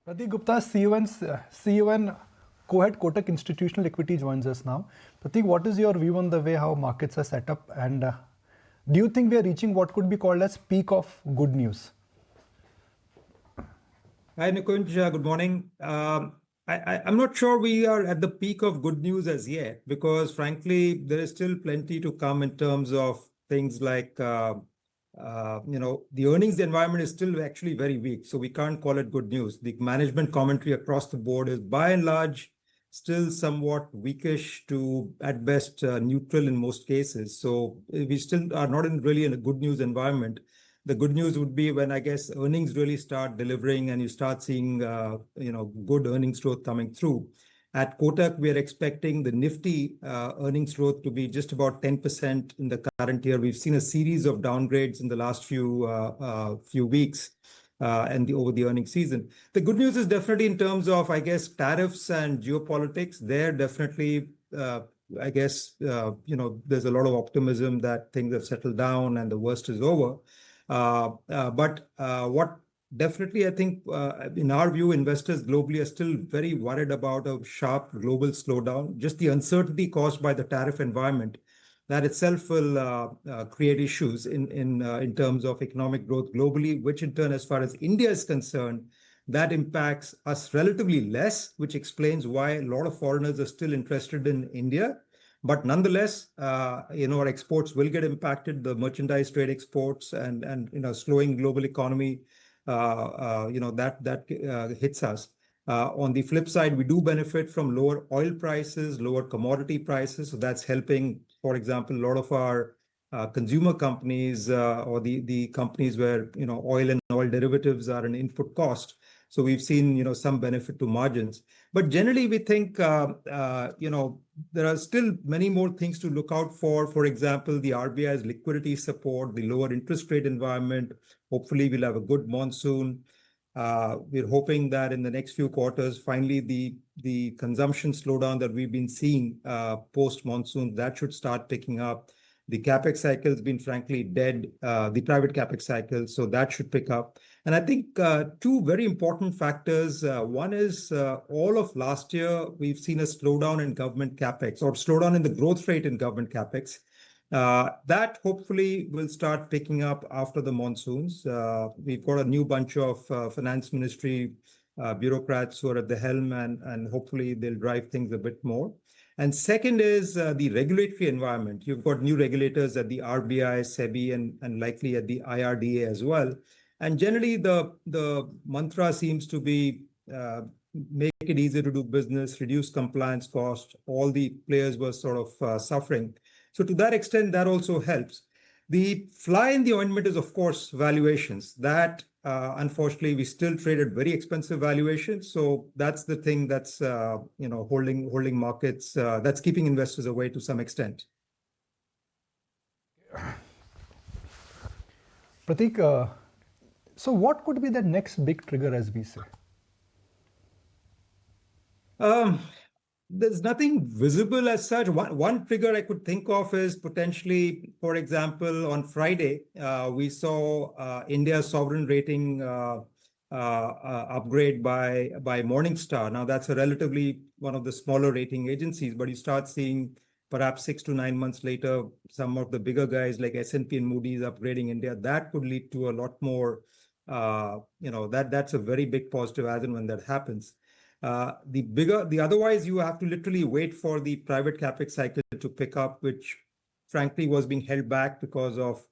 Pratik Gupta, CEO and co-head Kotak Institutional Equity joins us now. Pratik, what is your view on the way how markets are set up, and do you think we are reaching what could be called as peak of good news? Hi, Nikunj. Good morning. I'm not sure we are at the peak of good news as yet, because frankly, there is still plenty to come in terms of things like, the earnings environment is still actually very weak. So we can't call it good news. The management commentary across the board is by and large still somewhat weakish to at best neutral in most cases. So we still are not really in a good news environment. The good news would be when I guess earnings really start delivering and you start seeing good earnings growth coming through. At Kotak, we are expecting the Nifty earnings growth to be just about 10% in the current year. We've seen a series of downgrades in the last few weeks and over the earnings season. The good news is definitely in terms of, I guess, tariffs and geopolitics. They're definitely, there's a lot of optimism that things have settled down and the worst is over. But what definitely, I think, in our view, investors globally are still very worried about a sharp global slowdown. Just the uncertainty caused by the tariff environment, that itself will create issues in terms of economic growth globally, which in turn, as far as India is concerned, that impacts us relatively less, which explains why a lot of foreigners are still interested in India. But nonetheless, our exports will get impacted, the merchandise trade exports and slowing global economy, that hits us. On the flip side, we do benefit from lower oil prices, lower commodity prices. So that's helping, for example, a lot of our consumer companies or the companies where, oil and oil derivatives are an input cost. So we've seen, some benefit to margins. But generally, we think, there are still many more things to look out for. For example, the RBI's liquidity support, the lower interest rate environment. Hopefully, we'll have a good monsoon. We're hoping that in the next few quarters, finally, the consumption slowdown that we've been seeing post-monsoon, that should start picking up. The capex cycle has been frankly dead, the private capex cycle, so that should pick up. And I think two very important factors. One is all of last year, we've seen a slowdown in government capex or slowdown in the growth rate in government capex. That hopefully will start picking up after the monsoons. We've got a new bunch of finance ministry bureaucrats who are at the helm, and hopefully they'll drive things a bit more. And second is the regulatory environment. You've got new regulators at the RBI, SEBI, and likely at the IRDA as well. And generally, the mantra seems to be make it easier to do business, reduce compliance cost. All the players were sort of suffering. So to that extent, that also helps. The fly in the ointment is, of course, valuations. That, unfortunately, we still trade at very expensive valuations. So that's the thing that's, holding markets, that's keeping investors away to some extent. Pratik, so what could be the next big trigger, as we say? There's nothing visible as such. One trigger I could think of is potentially, for example, on Friday, we saw India's sovereign rating upgrade by Morningstar. Now, that's a relatively one of the smaller rating agencies, but you start seeing perhaps 6 to 9 months later, some of the bigger guys like S&P and Moody's upgrading India. That could lead to a lot more, that's a very big positive as and when that happens. Otherwise, you have to literally wait for the private capex cycle to pick up, which frankly was being held back because of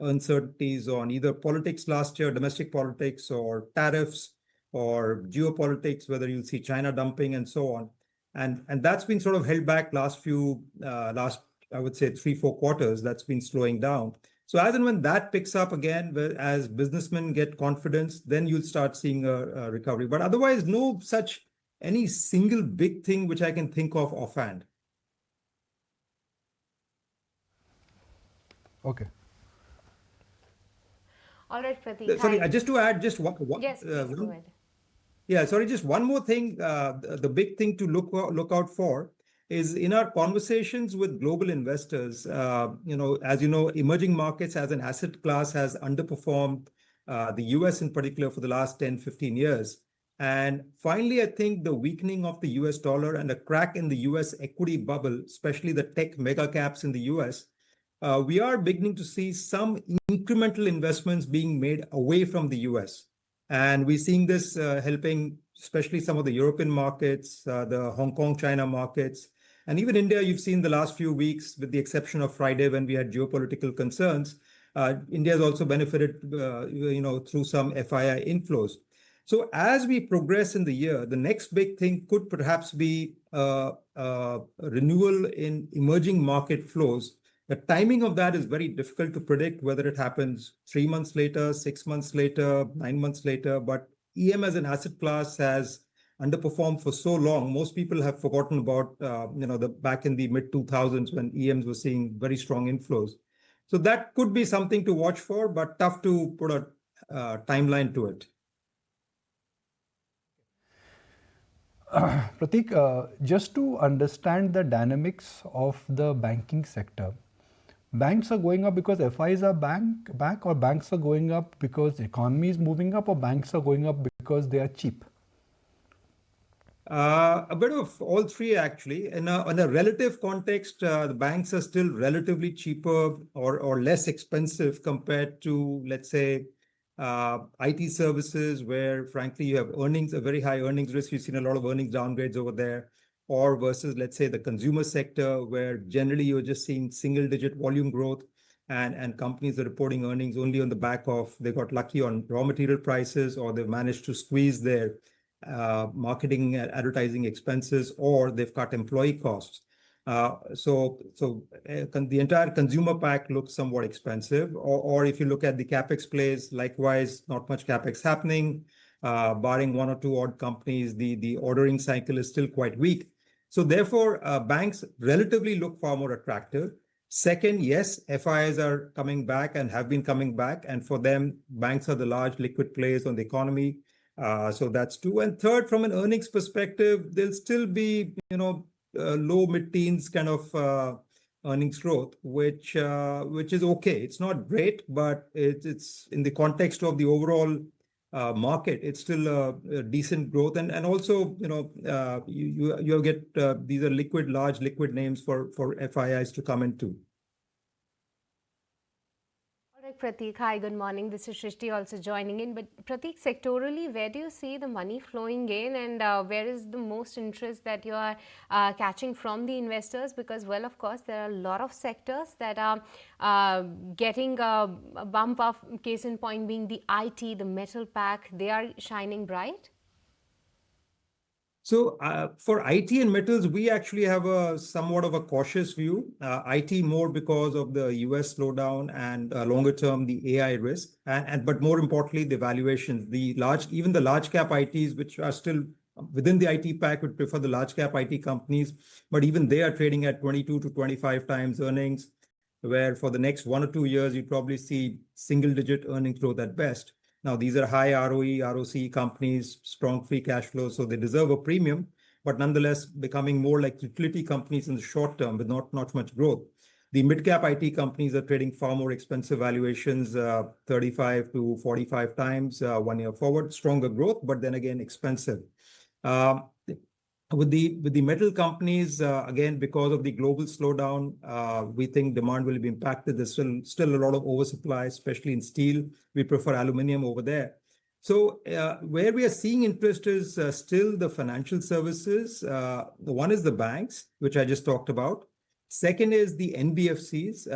uncertainties on either politics last year, domestic politics, or tariffs, or geopolitics, whether you'll see China dumping and so on. And that's been sort of held back last, I would say, 3-4 quarters. That's been slowing down. So as and when that picks up again, as businessmen get confidence, then you'll start seeing a recovery. But otherwise, no such any single big thing which I can think of offhand. Okay. All right, Pratik. Sorry, just to add just one. Yes, please go ahead. Yeah, sorry, just one more thing. The big thing to look out for is in our conversations with global investors, as you know, emerging markets as an asset class has underperformed the US in particular for the last 10, 15 years. And finally, I think the weakening of the US dollar and a crack in the US equity bubble, especially the tech mega caps in the US, we are beginning to see some incremental investments being made away from the US. And we're seeing this helping, especially some of the European markets, the Hong Kong, China markets, and even India. You've seen the last few weeks, with the exception of Friday when we had geopolitical concerns. India has also benefited, through some FII inflows. So as we progress in the year, the next big thing could perhaps be renewal in emerging market flows. The timing of that is very difficult to predict, whether it happens 3 months later, 6 months later, 9 months later. But EM as an asset class has underperformed for so long. Most people have forgotten about the back in the mid 2000s when EMs were seeing very strong inflows. So that could be something to watch for, but tough to put a timeline to it. Pratik, just to understand the dynamics of the banking sector, banks are going up because FIs are back, or banks are going up because the economy is moving up, or banks are going up because they are cheap? A bit of all three, actually. In a relative context, the banks are still relatively cheaper or less expensive compared to, let's say, IT services, where frankly you have a very high earnings risk. You've seen a lot of earnings downgrades over there, or versus, let's say, the consumer sector, where generally you're just seeing single-digit volume growth, and companies are reporting earnings only on the back of they got lucky on raw material prices, or they've managed to squeeze their marketing and advertising expenses, or they've cut employee costs. So the entire consumer pack looks somewhat expensive. Or if you look at the capex plays, likewise, not much capex happening. Barring one or two odd companies, the ordering cycle is still quite weak. So therefore, banks relatively look far more attractive. Second, yes, FIs are coming back and have been coming back, and for them, banks are the large liquid players on the economy. So that's two. And third, from an earnings perspective, there'll still be low mid-teens kind of earnings growth, which is okay. It's not great, but it's in the context of the overall market, it's still a decent growth. And also, you get these are large liquid names for FIIs to come into. All right, Pratik. Hi, good morning. This is Shrishti also joining in. But Pratik, sectorally, where do you see the money flowing in, and where is the most interest that you are catching from the investors? Because, well, of course, there are a lot of sectors that are getting a bump up. Case in point being the IT, the metal pack, they are shining bright. So for IT and metals, we actually have a somewhat of a cautious view. IT more because of the US slowdown, and longer term the AI risk, but more importantly the valuations. Even the large cap ITs, which are still within the IT pack, would prefer the large cap IT companies, but even they are trading at 22 to 25 times earnings, where for the next 1 or 2 years you'd probably see single digit earnings growth at best. Now, these are high ROE, ROC companies, strong free cash flow, so they deserve a premium, but nonetheless becoming more like utility companies in the short term with not much growth. The mid-cap IT companies are trading far more expensive valuations, 35 to 45 times 1 year forward. Stronger growth, but then again expensive. With the metal companies, again, because of the global slowdown, we think demand will be impacted. There's still a lot of oversupply, especially in steel. We prefer aluminium over there. So where we are seeing interest is still the financial services. The one is the banks, which I just talked about. Second is the NBFCs,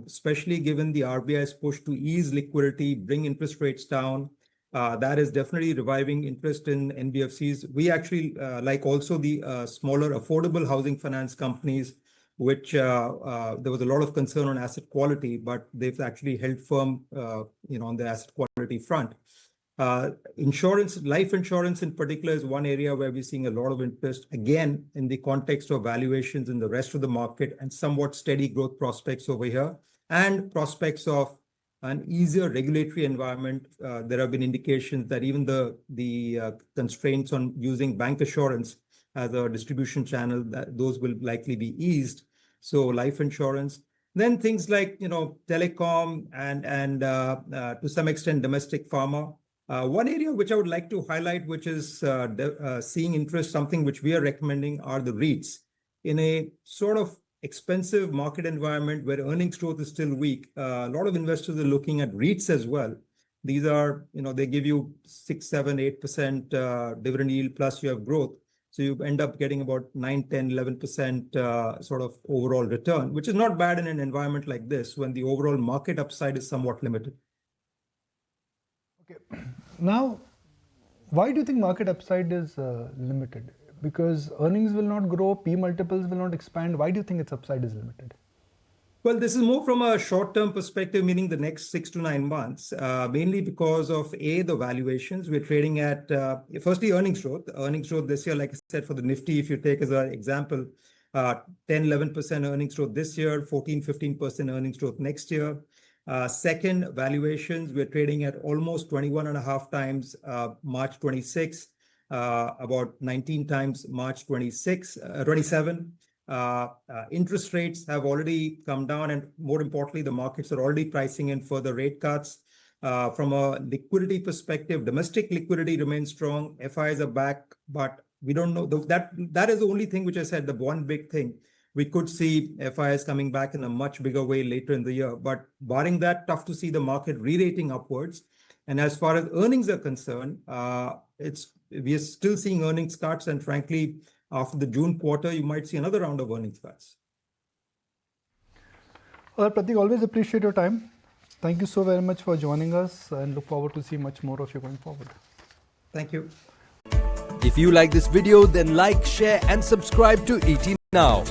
especially given the RBI's push to ease liquidity, bring interest rates down. That is definitely reviving interest in NBFCs. We actually like also the smaller affordable housing finance companies, which there was a lot of concern on asset quality, but they've actually held firm, on the asset quality front. Insurance, life insurance in particular, is one area where we're seeing a lot of interest, again, in the context of valuations in the rest of the market and somewhat steady growth prospects over here, and prospects of an easier regulatory environment. There have been indications that even the constraints on using bank assurance as a distribution channel, that those will likely be eased. So life insurance, then things like telecom and to some extent domestic pharma. One area which I would like to highlight, which is seeing interest, something which we are recommending, are the REITs. In a sort of expensive market environment where earnings growth is still weak, a lot of investors are looking at REITs as well. These are, they give you 6, 7, 8% dividend yield plus you have growth. So you end up getting about 9, 10, 11% sort of overall return, which is not bad in an environment like this when the overall market upside is somewhat limited. Okay. Now, why do you think market upside is limited? Because earnings will not grow, P multiples will not expand. Why do you think its upside is limited? Well, this is more from a short-term perspective, meaning the next 6 to 9 months, mainly because of the valuations. We're trading at, firstly, earnings growth. Earnings growth this year, like I said, for the Nifty, if you take as an example, 10, 11% earnings growth this year, 14, 15% earnings growth next year. Second, valuations, we're trading at almost 21.5 times March 26, about 19 times March 27. Interest rates have already come down, and more importantly, the markets are already pricing in further rate cuts. From a liquidity perspective, domestic liquidity remains strong. FIs are back, but we don't know that is the only thing which I said, the one big thing. We could see FIs coming back in a much bigger way later in the year, but barring that, tough to see the market re-rating upwards. And as far as earnings are concerned, we are still seeing earnings cuts, and frankly, after the June quarter, you might see another round of earnings cuts. Well, Pratik, always appreciate your time. Thank you so very much for joining us, and look forward to see much more of you going forward. Thank you. If you like this video, then like, share and subscribe to ET Now.